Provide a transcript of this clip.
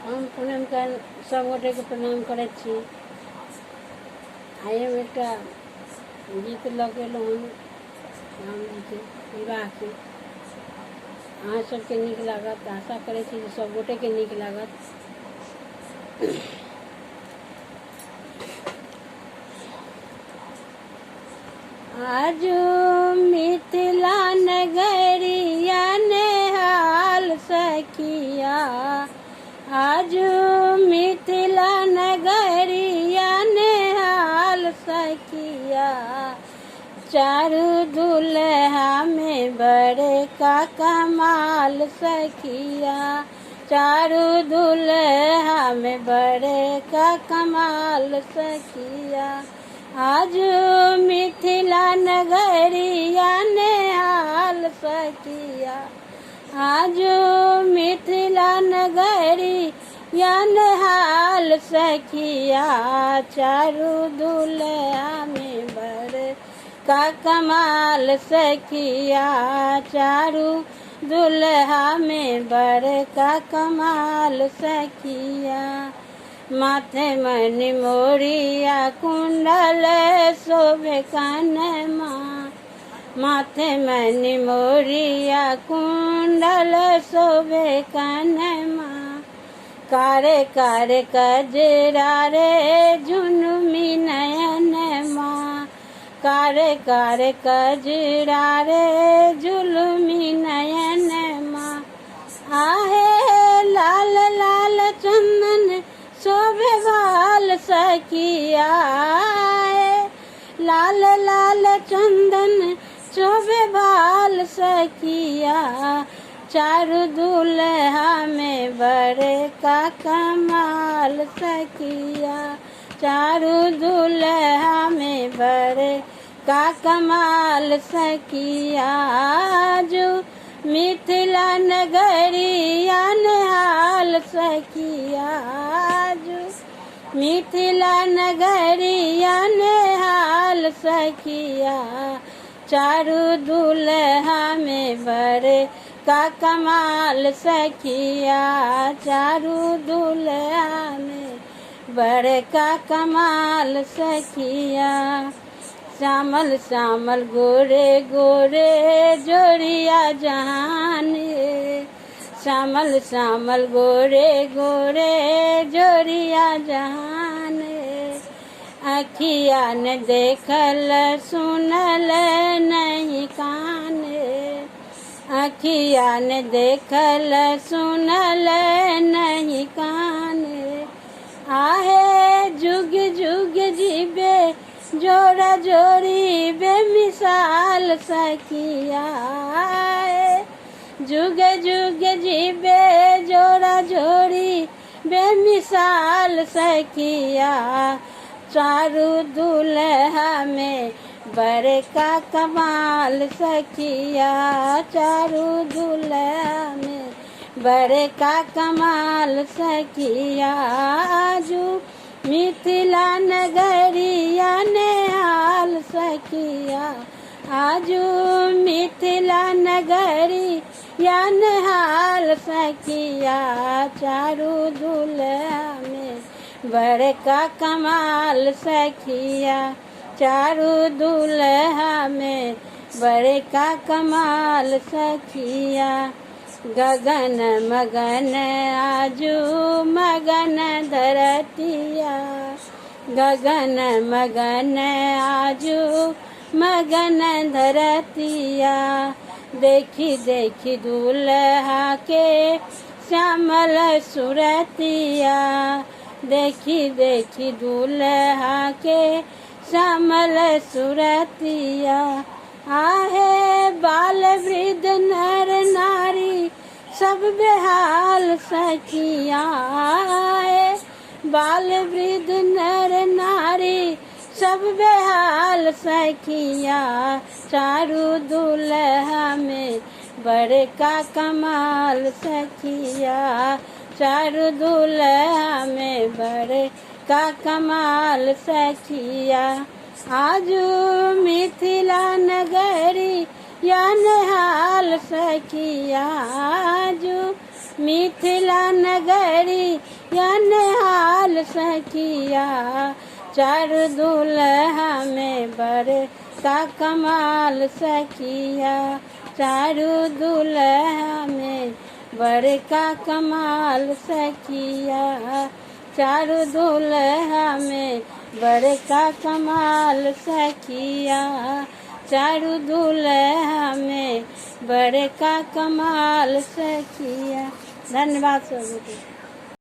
हम प्रणाम कर सब गोटे के प्रणाम करे छी। आइ हम एक गीत लगेलहुँ राम जी के विवाह के। अहाँ सबके नीक लागत, आशा करे छी जे सब गोटे के नीक लागत। आज मिथिला नगरिया नेहाल सखिया, आज मिथिला नगरिया नेहाल सखिया। चारू दुल्हा में बड़े का कमाल सखिया, चारू दुल्हा में बड़े का कमाल सखिया। आज मिथिला नगरिया नेहाल सखिया, आज मिथिला नगरिया नेहाल सखिया। चारू दुल्हा में बड़े का कमाल सखिया, चारू दुल्हा में बड़े का कमाल सखिया। माथे मणि मोरिया कुंडल शोभे कानमा, माथे मणि मोरिया कुंडल शोभे कानमा। कारे कारे कजरा रे झुनमी नयनमा, कारे कारे कजरा रे झुलमी नयनमा। आहे लाल लाल चंदन शोभे बाल सखिया, लाल लाल चंदन शोभे बाल सखिया। चारू दुल्हा में बड़े का कमाल सखिया, चारू दुल्हा में बड़े का कमाल सखिया। जो मिथिला नगरिया नेहाल सखिया, जो मिथिला नगरिया नेहाल सखिया। चारू दुल्हा में बड़े का कमाल सखिया, चारू दुल्हा में बड़े का कमाल सखिया। श्यामल श्यामल गोरे गोरे जोड़िया जहाने, श्यामल श्यामल गोरे गोरे जोड़िया जहाने। अखिया ने देखल सुनल नहीं काने, अखिया ने देखल सुनल नहीं काने। आहे जुग जुग जीवे जोड़ा जोड़ी बेमिसाल सखिया, जुग जुग जीवे जोड़ा जोड़ी बेमिसाल सखिया। चारू दुल्हा में बड़े का कमाल सखिया, चारू दुल्हा में बड़े का कमाल सखिया। आजू मिथिला नगरिया नेहाल सखिया, आजू मिथिला नगरिया नेहाल सखिया। चारू दुल्हा में बड़े का कमाल सखिया, चारू दुल्हा में बड़े का कमाल सखिया। गगन मगन आजू मगन धरतिया, गगन मगन आजू मगन धरतिया। देखी देखी दुल्हा के श्यामल सुरतिया, देखी देखी दुल्हा के श्यामल सुरतिया। आहे बाल वृद्ध नर नारी सब बेहाल सखिया, बाल वृद्ध नर नारी सब बेहाल सखिया। चारू दुल्हा में बड़े का कमाल सखिया, चारू दुल्हा में बड़े का कमाल सखिया। आजू मिथिला नगरी या नेहाल सखिया, आजू मिथिला नगरी क्या निहाल सखिया, चारू दुल्हा में बड़े का कमाल सखिया, चारू दुल्हा में बड़े का कमाल सखिया, चारू दुल्हा में बड़े का कमाल सखिया, चारू दुल्हा में बड़े का कमाल सखिया। धन्यवाद सब।